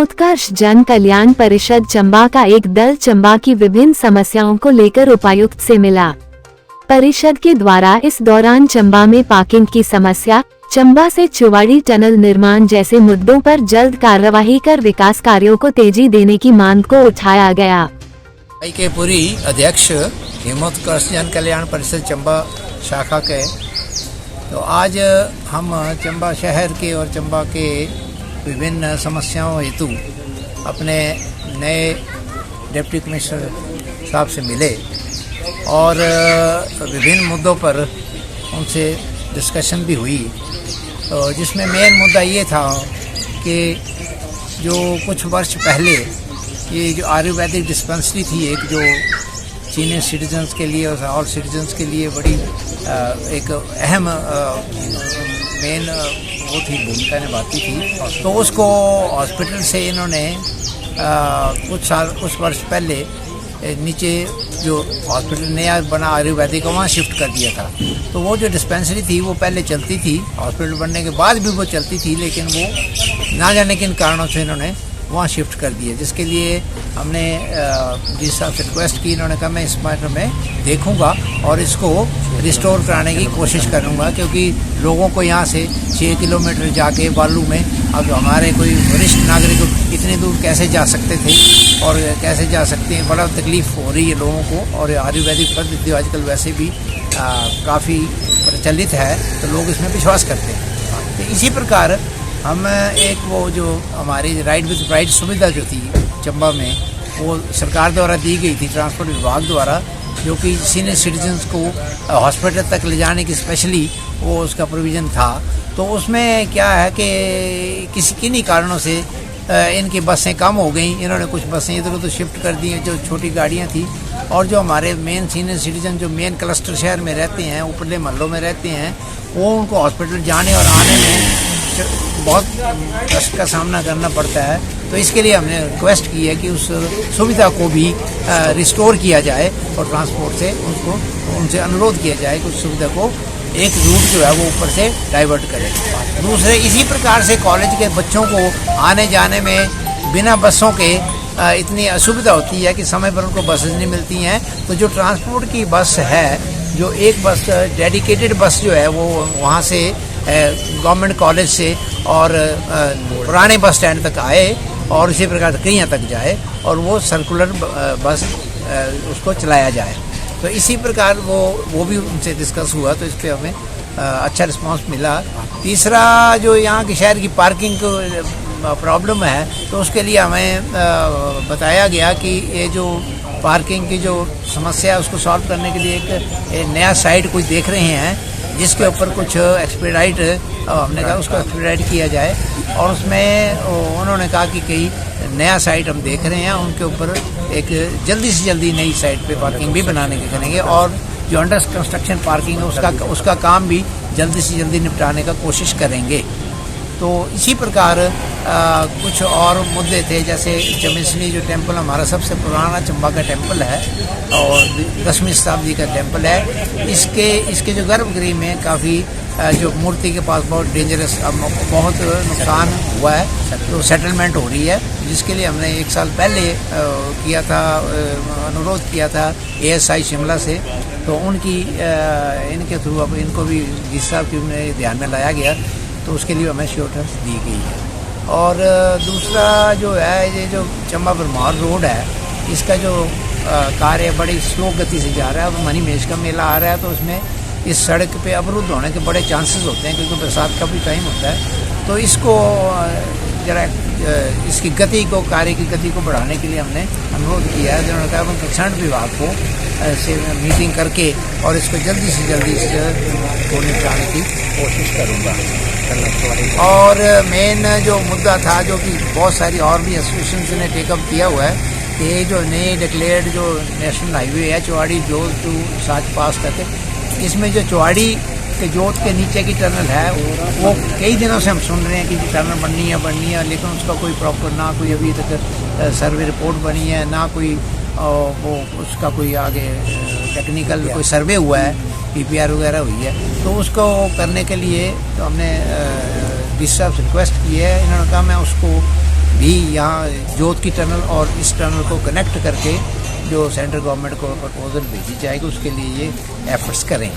हिमोत्कर्ष जन कल्याण परिषद चंबा का एक दल चंबा की विभिन्न समस्याओं को लेकर उपायुक्त से मिला। परिषद के द्वारा इस दौरान चंबा में पार्किंग की समस्या, चंबा से चुवाड़ी टनल निर्माण जैसे मुद्दों पर जल्द कार्यवाही कर विकास कार्यों को तेजी देने की मांग को उठाया गया। के पूरी अध्यक्ष हिमोत्कर्ष जन कल्याण परिषद चंबा शाखा के तो आज हम चंबा शहर के और चंबा के विभिन्न समस्याओं हेतु अपने नए डिप्टी कमिश्नर साहब से मिले और विभिन्न मुद्दों पर उनसे डिस्कशन भी हुई, तो जिसमें मेन मुद्दा ये था कि जो कुछ वर्ष पहले ये जो आयुर्वेदिक डिस्पेंसरी थी, एक जो सीनियर सिटीजन्स के लिए और ऑल सिटीजन्स के लिए बड़ी एक अहम मेन वो थी, भूमिका निभाती थी, तो उसको हॉस्पिटल से इन्होंने कुछ वर्ष पहले नीचे जो हॉस्पिटल नया बना आयुर्वेदिक वहाँ शिफ्ट कर दिया था। तो वो जो डिस्पेंसरी थी वो पहले चलती थी, हॉस्पिटल बनने के बाद भी वो चलती थी, लेकिन वो ना जाने किन कारणों से इन्होंने वहाँ शिफ्ट कर दिया, जिसके लिए हमने जी साहब से रिक्वेस्ट की। इन्होंने कहा मैं इस मैटर में देखूंगा और इसको रिस्टोर कराने की कोशिश करूंगा, क्योंकि लोगों को यहाँ से 6 किलोमीटर जाके बालू में, अब हमारे कोई वरिष्ठ नागरिक इतनी दूर कैसे जा सकते थे और कैसे जा सकते हैं, बड़ा तकलीफ हो रही है लोगों को। और आयुर्वेदिक पद्धति आजकल वैसे भी काफ़ी प्रचलित है, तो लोग इसमें विश्वास करते हैं। तो इसी प्रकार हम एक वो जो हमारी राइड विद प्राइड सुविधा जो थी चंबा में, वो सरकार द्वारा दी गई थी, ट्रांसपोर्ट विभाग द्वारा, जो कि सीनियर सिटीजन्स को हॉस्पिटल तक ले जाने की स्पेशली वो उसका प्रोविज़न था। तो उसमें क्या है कि किन्हीं कारणों से इनकी बसें कम हो गई, इन्होंने कुछ बसें इधर उधर शिफ्ट कर दी, जो छोटी गाड़ियाँ थी। और जो हमारे मेन सीनियर सिटीजन जो मेन क्लस्टर शहर में रहते हैं, ऊपरले महलों में रहते हैं, वो उनको हॉस्पिटल जाने और आने में बहुत कष्ट का सामना करना पड़ता है। तो इसके लिए हमने रिक्वेस्ट की है कि उस सुविधा को भी रिस्टोर किया जाए और ट्रांसपोर्ट से उनसे अनुरोध किया जाए कि उस सुविधा को एक रूट जो है वो ऊपर से डाइवर्ट करें। दूसरे इसी प्रकार से कॉलेज के बच्चों को आने जाने में बिना बसों के इतनी असुविधा होती है कि समय पर उनको बसेज नहीं मिलती हैं। तो जो ट्रांसपोर्ट की बस है, जो एक बस डेडिकेटेड बस जो है वो वहाँ से गवर्नमेंट कॉलेज से और पुराने बस स्टैंड तक आए और इसी प्रकार कहीं तक जाए और वो सर्कुलर बस उसको चलाया जाए। तो इसी प्रकार वो भी उनसे डिस्कस हुआ, तो इस पर हमें अच्छा रिस्पांस मिला। तीसरा जो यहाँ की शहर की पार्किंग प्रॉब्लम है, तो उसके लिए हमें बताया गया कि ये जो पार्किंग की जो समस्या है उसको सॉल्व करने के लिए एक नया साइट कोई देख रहे हैं, जिसके ऊपर कुछ एक्सपेडाइट हमने कहा उसको एक्सपेडाइट किया जाए। और उसमें उन्होंने कहा कि कई नया साइट हम देख रहे हैं, उनके ऊपर एक जल्दी से जल्दी नई साइट पे पार्किंग भी बनाने के करेंगे और जो अंडर कंस्ट्रक्शन पार्किंग है उसका काम भी जल्दी से जल्दी निपटाने का कोशिश करेंगे। तो इसी प्रकार कुछ और मुद्दे थे, जैसे चमेसनी जो टेम्पल हमारा सबसे पुराना चंबा का टेम्पल है और 10वीं शताब्दी का टेम्पल है, इसके जो गर्भगृह में काफ़ी जो मूर्ति के पास बहुत डेंजरस बहुत नुकसान हुआ है, तो सेटलमेंट हो रही है, जिसके लिए हमने 1 साल पहले किया था, अनुरोध किया था ASI शिमला से। तो इनके थ्रू अब इनको भी जिस साहब की ध्यान में लाया गया, तो उसके लिए हमें श्योरनेस दी गई है। और दूसरा जो है, ये जो चंबा बरमार रोड है, इसका जो कार्य बड़ी स्लो गति से जा रहा है। अब मणिमहेश का मेला आ रहा है, तो उसमें इस सड़क पे अवरुद्ध होने के बड़े चांसेस होते हैं, क्योंकि बरसात का भी टाइम होता है। तो इसको जरा इसकी गति को, कार्य की गति को बढ़ाने के लिए हमने अनुरोध किया है। जिन्होंने कहा मैं कंसर्न विभाग को से मीटिंग करके और इसको जल्दी से जल्दी इसको निपटाने की कोशिश करूँगा। और मेन जो मुद्दा था, जो कि बहुत सारी और भी एसोसिएशन ने टेकअप किया हुआ है, ये जो नए डिक्लेयर्ड जो नेशनल हाईवे है चौवाड़ी जोत टू साच पास तक, इसमें जो चौवाड़ी के जोत के नीचे की टनल है वो कई दिनों से हम सुन रहे हैं कि टनल बननी है, लेकिन उसका कोई प्रॉपर ना कोई अभी तक सर्वे रिपोर्ट बनी है, ना कोई वो उसका कोई आगे टेक्निकल कोई सर्वे हुआ है, PPR वगैरह हुई है। तो उसको करने के लिए तो हमने डीसी साहब से रिक्वेस्ट की है। इन्होंने कहा मैं उसको भी यहाँ जोत की टनल और इस टनल को कनेक्ट करके जो सेंट्रल गवर्नमेंट को प्रपोजल भेजी जाएगी उसके लिए ये एफर्ट्स करें।